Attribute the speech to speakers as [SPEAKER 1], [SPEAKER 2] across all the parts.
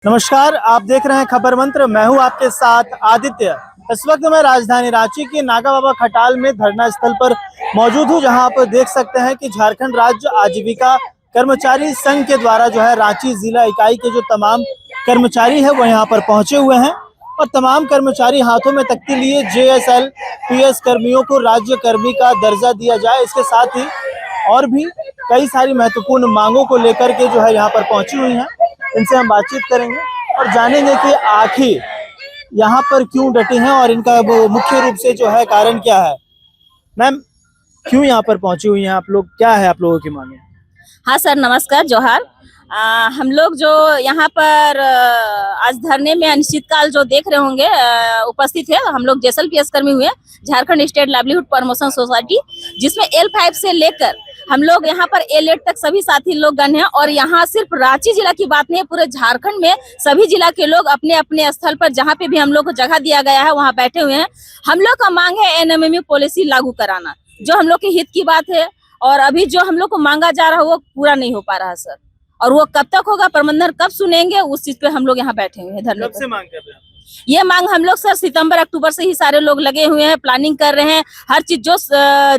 [SPEAKER 1] नमस्कार, आप देख रहे हैं खबर मंत्र। मैं हूं आपके साथ आदित्य। इस वक्त मैं राजधानी रांची के नागा बाबा खटाल में धरना स्थल पर मौजूद हूं, जहां आप देख सकते हैं कि झारखंड राज्य आजीविका कर्मचारी संघ के द्वारा जो है रांची जिला इकाई के जो तमाम कर्मचारी है वो यहाँ पर पहुंचे हुए हैं और तमाम कर्मचारी हाथों में तख्ती लिए JSL PS कर्मियों को राज्य कर्मी का दर्जा दिया जाए। इसके साथ ही और भी कई सारी महत्वपूर्ण मांगों को लेकर के जो है यहाँ पर पहुंची हुई हैं। इनसे हम बातचीत करेंगे और जानेंगे कि आखिर यहाँ पर क्यों डटी हैं और इनका वो मुख्य रूप से जो है कारण क्या है। मैम, क्यों यहाँ पर पहुंची हुई हैं आप लोग, क्या है आप लोगों की मांगे?
[SPEAKER 2] हाँ सर, नमस्कार, जोहार। हम लोग जो यहाँ पर आज धरने में अनिश्चितकाल जो देख रहे होंगे उपस्थित है, हम लोग JSL PS कर्मी हुए Jharkhand state livelihood promotion society, जिसमें L5 से लेकर हम लोग यहाँ पर A8 तक सभी साथी लोग गण हैं। और यहाँ सिर्फ रांची जिला की बात नहीं है, पूरे झारखंड में सभी जिला के लोग अपने अपने स्थल पर जहाँ पे भी हम लोग को जगह दिया गया है वहाँ बैठे हुए हैं। हम लोग का मांग है NMMU पॉलिसी लागू कराना, जो हम लोग के हित की बात है। और अभी जो हम लोग को मांगा जा रहा है वो पूरा नहीं हो पा रहा है सर, और वो कब तक होगा, प्रबंधन कब सुनेंगे, उस चीज पे हम लोग यहाँ बैठे हुए हैं धरने
[SPEAKER 1] कब से मांग कर रहे हैं?
[SPEAKER 2] ये मांग हम लोग सर सितंबर अक्टूबर से ही सारे लोग लगे हुए हैं, प्लानिंग कर रहे हैं। हर चीज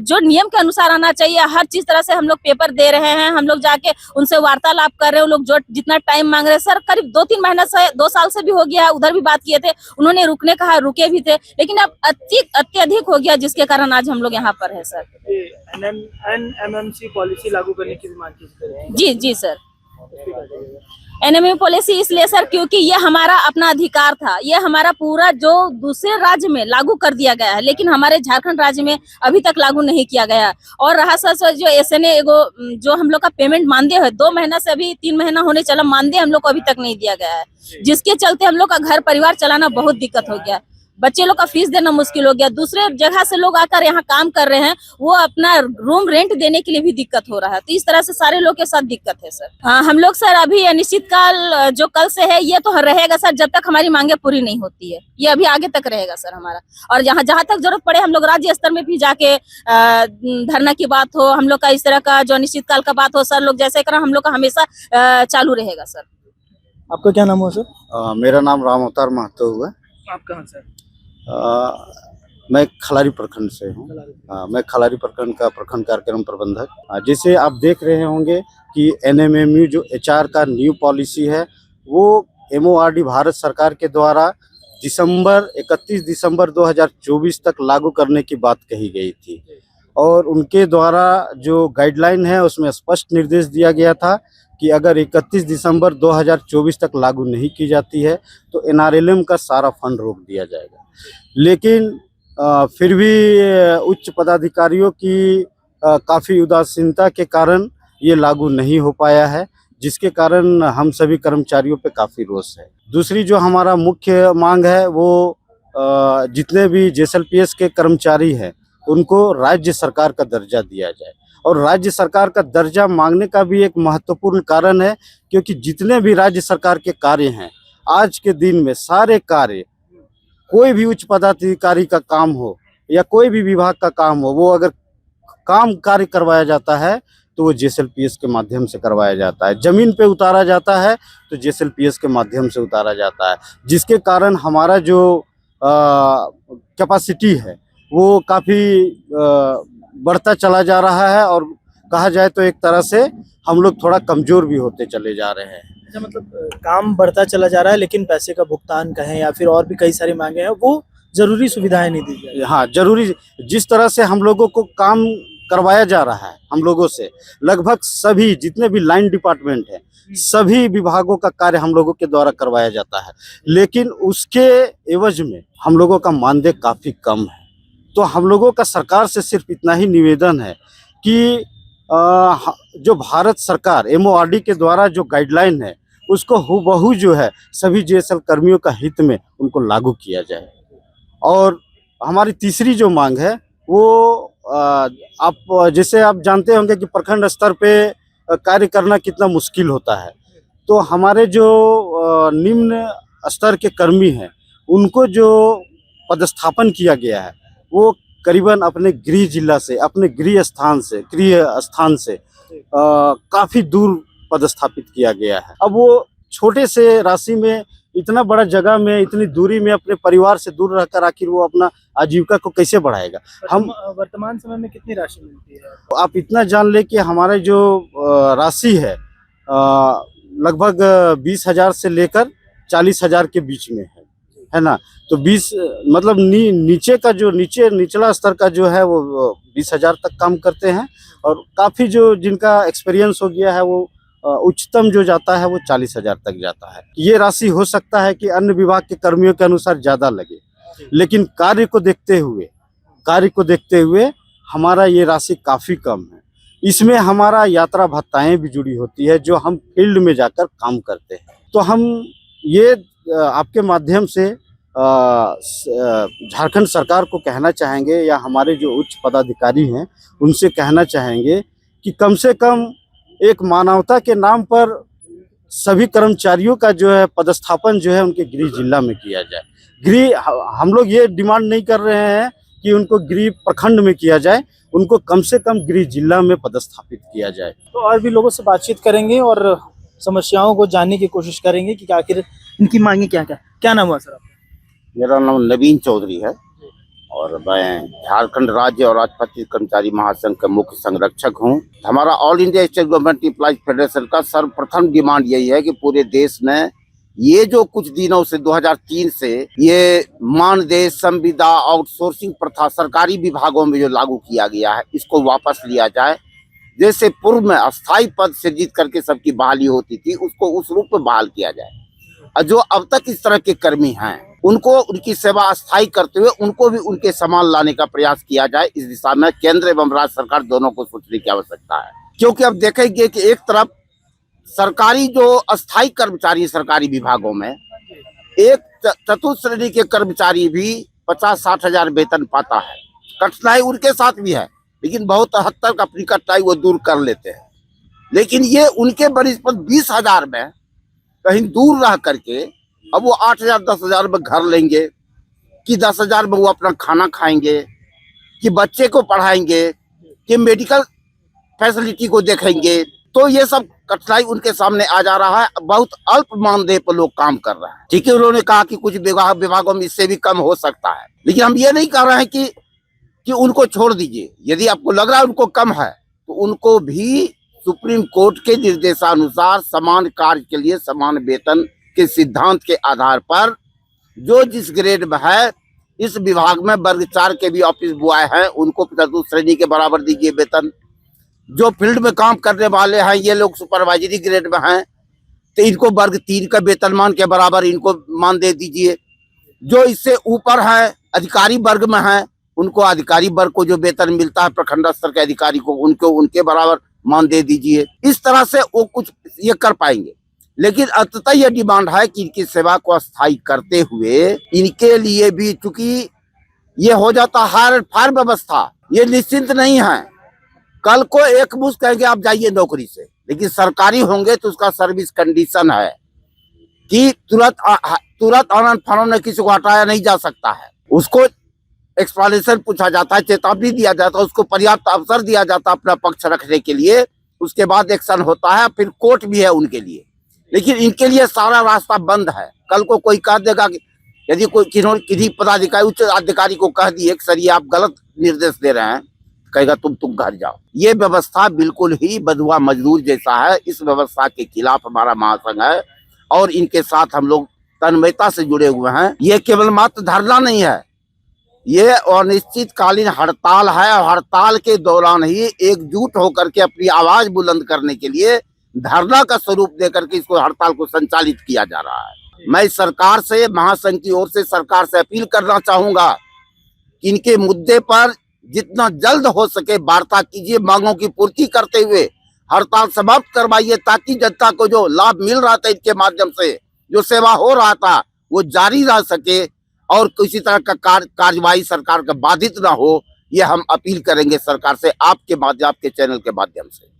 [SPEAKER 2] जो नियम के अनुसार आना चाहिए, हर चीज तरह से हम लोग पेपर दे रहे हैं। हम लोग जाके उनसे वार्तालाप कर रहे हैं। वो लोग जो जितना टाइम मांग रहे हैं सर, करीब 2-3 महीना से 2 साल से भी हो गया है। उधर भी बात किए थे, उन्होंने रुकने कहा, रुके भी थे, लेकिन अब अत्यधिक हो गया, जिसके कारण आज हम लोग यहाँ पर है सर।
[SPEAKER 1] NMMC पॉलिसी लागू करने की मांग की।
[SPEAKER 2] जी जी सर, NMMU पॉलिसी इसलिए सर क्योंकि ये हमारा अपना अधिकार था। ये हमारा पूरा जो दूसरे राज्य में लागू कर दिया गया है, लेकिन हमारे झारखंड राज्य में अभी तक लागू नहीं किया गया। और रहा सर जो SNA जो हम लोग का पेमेंट मानदेय है, 2 महीना से अभी 3 महीना होने चला, मानदेय हम लोग को अभी तक नहीं दिया गया है, जिसके चलते हम लोग का घर परिवार चलाना बहुत दिक्कत हो गया। बच्चे लोग का फीस देना मुश्किल हो गया। दूसरे जगह से लोग आकर यहाँ काम कर रहे हैं, वो अपना रूम रेंट देने के लिए भी दिक्कत हो रहा है। तो इस तरह से सारे लोग के साथ दिक्कत है सर। हाँ, हम लोग सर अभी अनिश्चितकाल जो कल से है ये तो रहेगा सर, जब तक हमारी मांगे पूरी नहीं होती है। ये अभी आगे तक रहेगा सर हमारा। और जहाँ तक जरूरत पड़े हम लोग राज्य स्तर में भी जाके धरना की बात हो, हम लोग का इस तरह का जो अनिश्चितकाल का बात हो, सर लोग जैसे करें हम लोग का हमेशा चालू रहेगा सर।
[SPEAKER 1] आपका क्या नाम हो सर?
[SPEAKER 3] मेरा नाम राम अवतार महतो हुआ।
[SPEAKER 1] आप कहाँ से?
[SPEAKER 3] मैं खलारी प्रखंड से हूँ। मैं खलारी प्रखंड का प्रखंड कार्यक्रम प्रबंधक। जैसे आप देख रहे होंगे कि NMMU जो HR का न्यू पॉलिसी है, वो MORD भारत सरकार के द्वारा 31 दिसंबर 2024 तक लागू करने की बात कही गई थी। और उनके द्वारा जो गाइडलाइन है उसमें स्पष्ट निर्देश दिया गया था कि अगर 31 दिसंबर 2024 तक लागू नहीं की जाती है तो NRLM का सारा फंड रोक दिया जाएगा। लेकिन फिर भी उच्च पदाधिकारियों की काफ़ी उदासीनता के कारण ये लागू नहीं हो पाया है, जिसके कारण हम सभी कर्मचारियों पे काफ़ी रोष है। दूसरी जो हमारा मुख्य मांग है वो जितने भी JSL PS के कर्मचारी हैं उनको राज्य सरकार का दर्जा दिया जाए। और राज्य सरकार का दर्जा मांगने का भी एक महत्वपूर्ण कारण है, क्योंकि जितने भी राज्य सरकार के कार्य हैं आज के दिन में, सारे कार्य, कोई भी उच्च पदाधिकारी का काम हो या कोई भी विभाग का काम हो, वो अगर कार्य करवाया जाता है तो वो JSL PS के माध्यम से करवाया जाता है। ज़मीन पे उतारा जाता है तो JSL PS के माध्यम से उतारा जाता है, जिसके कारण हमारा जो कैपेसिटी है वो काफ़ी बढ़ता चला जा रहा है। और कहा जाए तो एक तरह से हम लोग थोड़ा कमज़ोर भी होते चले जा रहे हैं।
[SPEAKER 1] मतलब काम बढ़ता चला जा रहा है, लेकिन पैसे का भुगतान कहें या फिर और भी कई सारी मांगे हैं, वो जरूरी सुविधाएं नहीं दी जा रही।
[SPEAKER 3] हाँ, जरूरी जिस तरह से हम लोगों को काम करवाया जा रहा है, हम लोगों से लगभग सभी जितने भी लाइन डिपार्टमेंट है, सभी विभागों का कार्य हम लोगों के द्वारा करवाया जाता है, लेकिन उसके एवज में हम लोगों का मानदेय काफ़ी कम है। तो हम लोगों का सरकार से सिर्फ इतना ही निवेदन है कि जो भारत सरकार MORD के द्वारा जो गाइडलाइन है उसको हूबहू जो है सभी JSL कर्मियों का हित में उनको लागू किया जाए। और हमारी तीसरी जो मांग है वो आप जैसे आप जानते होंगे कि प्रखंड स्तर पे कार्य करना कितना मुश्किल होता है। तो हमारे जो निम्न स्तर के कर्मी हैं उनको जो पदस्थापन किया गया है वो करीबन अपने गृह जिला से, अपने गृह स्थान से काफ़ी दूर पदस्थापित किया गया है। अब वो छोटे से राशि में इतना बड़ा जगह में इतनी दूरी में अपने परिवार से दूर रहकर आखिर वो अपना आजीविका को कैसे बढ़ाएगा। हम
[SPEAKER 1] वर्तमान समय में कितनी राशि मिलती है?
[SPEAKER 3] आप इतना जान ले कि हमारे जो राशि है लगभग 20,000 से लेकर 40,000 के बीच में है ना। तो 20 मतलब नीचे का जो निचला स्तर का जो है वो 20,000 तक काम करते हैं, और काफ़ी जो जिनका एक्सपीरियंस हो गया है वो उच्चतम जो जाता है वो 40,000 तक जाता है। ये राशि हो सकता है कि अन्य विभाग के कर्मियों के अनुसार ज़्यादा लगे, लेकिन कार्य को देखते हुए हमारा ये राशि काफ़ी कम है। इसमें हमारा यात्रा भत्ताएं भी जुड़ी होती है जो हम फील्ड में जाकर काम करते हैं। तो हम ये आपके माध्यम से झारखंड सरकार को कहना चाहेंगे, या हमारे जो उच्च पदाधिकारी हैं उनसे कहना चाहेंगे कि कम से कम एक मानवता के नाम पर सभी कर्मचारियों का जो है पदस्थापन जो है उनके गृह जिला में किया जाए। हम लोग ये डिमांड नहीं कर रहे हैं कि उनको गृह प्रखंड में किया जाए, उनको कम से कम गृह जिला में पदस्थापित किया जाए।
[SPEAKER 1] तो और भी लोगों से बातचीत करेंगे और समस्याओं को जानने की कोशिश करेंगे कि आखिर इनकी मांगे क्या नाम हुआ सर आपका?
[SPEAKER 4] मेरा नाम नवीन चौधरी है और मैं झारखंड राज्य और राजपत्रित कर्मचारी महासंघ का मुख्य संरक्षक हूं। हमारा all India state government employees federation का सर्वप्रथम डिमांड यही है कि पूरे देश में ये जो कुछ दिनों से 2003 से ये मानदेय संविदा आउटसोर्सिंग प्रथा सरकारी विभागों में जो लागू किया गया है, इसको वापस लिया जाए। जैसे पूर्व में अस्थायी पद सृजित करके सबकी बहाली होती थी, उसको उस रूप में बहाल किया जाए। और जो अब तक इस तरह के कर्मी हैं उनको उनकी सेवा अस्थायी करते हुए उनको भी उनके समान लाने का प्रयास किया जाए। इस दिशा में केंद्र एवं राज्य सरकार दोनों को सोचने की आवश्यकता है, क्योंकि अब देखेंगे कि एक तरफ सरकारी जो अस्थायी कर्मचारी सरकारी विभागों में, एक चतुर्थ श्रेणी के कर्मचारी भी 50-60 हजार वेतन पाता है। कठिनाई उनके साथ भी है, लेकिन बहुत हद तक अपनी कठिनाई वो दूर कर लेते हैं। लेकिन ये उनके बनिस्पत 20,000 में कहीं दूर रह करके अब वो 8,000-10,000 में घर लेंगे, कि 10,000 में वो अपना खाना खाएंगे, कि बच्चे को पढ़ाएंगे, कि मेडिकल फैसिलिटी को देखेंगे। तो ये सब कठिनाई उनके सामने आ जा रहा है। बहुत अल्प मानदेय पर लोग काम कर रहे हैं। ठीक है, उन्होंने कहा कि कुछ विभागों में इससे भी कम हो सकता है, लेकिन हम ये नहीं कह रहे हैं कि उनको छोड़ दीजिए। यदि आपको लग रहा है उनको कम है तो उनको भी सुप्रीम कोर्ट के निर्देशानुसार समान कार्य के लिए समान वेतन के सिद्धांत के आधार पर जो जिस ग्रेड में है, इस विभाग में वर्ग 4 के भी ऑफिस बॉय हैं, उनको चतुर्थ श्रेणी के बराबर दीजिए वेतन। जो फील्ड में काम करने वाले हैं, ये लोग सुपरवाइजरी ग्रेड में हैं, तो इनको वर्ग 3 का वेतनमान के बराबर इनको मान दे दीजिए। जो इससे ऊपर है, अधिकारी वर्ग में है, उनको अधिकारी वर्ग को जो वेतन मिलता है प्रखंड स्तर के अधिकारी को, उनको उनके बराबर मान दे दीजिए। इस तरह से वो कुछ ये कर पाएंगे। लेकिन अंततः यह डिमांड है कि इनकी सेवा को अस्थायी करते हुए इनके लिए भी, चूंकि ये हो जाता हायर फायर व्यवस्था, ये निश्चिंत नहीं है। कल को एक मुश्त कहेंगे आप जाइए नौकरी से, लेकिन सरकारी होंगे तो उसका सर्विस कंडीशन है कि तुरंत आनंद फानन में किसी को हटाया नहीं जा सकता है। उसको एक्सप्लेनेशन पूछा जाता है, चेतावनी दिया जाता है, उसको पर्याप्त अवसर दिया जाता है अपना पक्ष रखने के लिए। उसके बाद एक्शन होता है, फिर कोर्ट भी है उनके लिए। लेकिन इनके लिए सारा रास्ता बंद है। कल को कोई कह देगा कि यदि कोई किसी पदाधिकारी उच्च अधिकारी को कह दिए कि सर ये आप गलत निर्देश दे रहे हैं, कहेगा तुम घर जाओ। ये व्यवस्था बिल्कुल ही बंधुआ मजदूर जैसा है। इस व्यवस्था के खिलाफ हमारा महासंघ है और इनके साथ हम लोग तन्मयता से जुड़े हुए हैं। ये केवल मात्र धरना नहीं है, ये अनिश्चितकालीन हड़ताल है, और हड़ताल के दौरान ही एकजुट होकर के अपनी आवाज बुलंद करने के लिए धरना का स्वरूप देकर के इसको हड़ताल को संचालित किया जा रहा है। मैं सरकार से, महासंघ की ओर से सरकार से अपील करना चाहूंगा कि इनके मुद्दे पर जितना जल्द हो सके वार्ता कीजिए, मांगों की पूर्ति करते हुए हड़ताल समाप्त करवाइए, ताकि जनता को जो लाभ मिल रहा था इनके माध्यम से, जो सेवा हो रहा था, वो जारी रह सके और किसी तरह का कार्यवाही सरकार का बाधित ना हो। ये हम अपील करेंगे सरकार से, आपके चैनल के माध्यम से।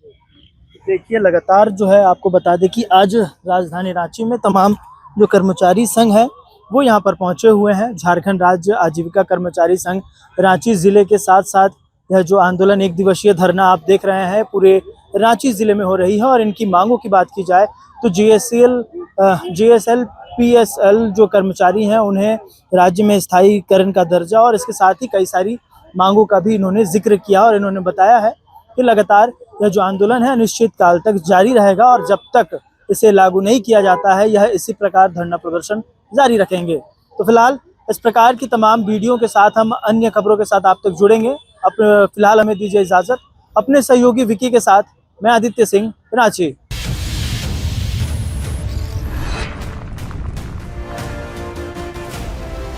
[SPEAKER 1] देखिए, लगातार जो है आपको बता दें कि आज राजधानी रांची में तमाम जो कर्मचारी संघ है वो यहाँ पर पहुँचे हुए हैं। झारखंड राज्य आजीविका कर्मचारी संघ रांची ज़िले के साथ साथ यह जो आंदोलन 1 दिवसीय धरना आप देख रहे हैं पूरे रांची जिले में हो रही है। और इनकी मांगों की बात की जाए तो JSL PSL जो कर्मचारी हैं उन्हें राज्य में स्थायीकरण का दर्जा और इसके साथ ही कई सारी मांगों का भी इन्होंने जिक्र किया। और इन्होंने बताया है कि लगातार यह जो आंदोलन है अनिश्चित काल तक जारी रहेगा और जब तक इसे लागू नहीं किया जाता है यह इसी प्रकार धरना प्रदर्शन जारी रखेंगे। तो फिलहाल इस प्रकार की तमाम वीडियो के साथ हम अन्य खबरों के साथ आप तक जुड़ेंगे। अब फिलहाल हमें दीजिए इजाजत। अपने सहयोगी विकी के साथ मैं आदित्य सिंह, रांची।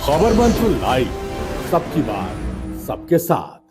[SPEAKER 5] खबर मंत्र लाइव, सबकी बात सबके साथ।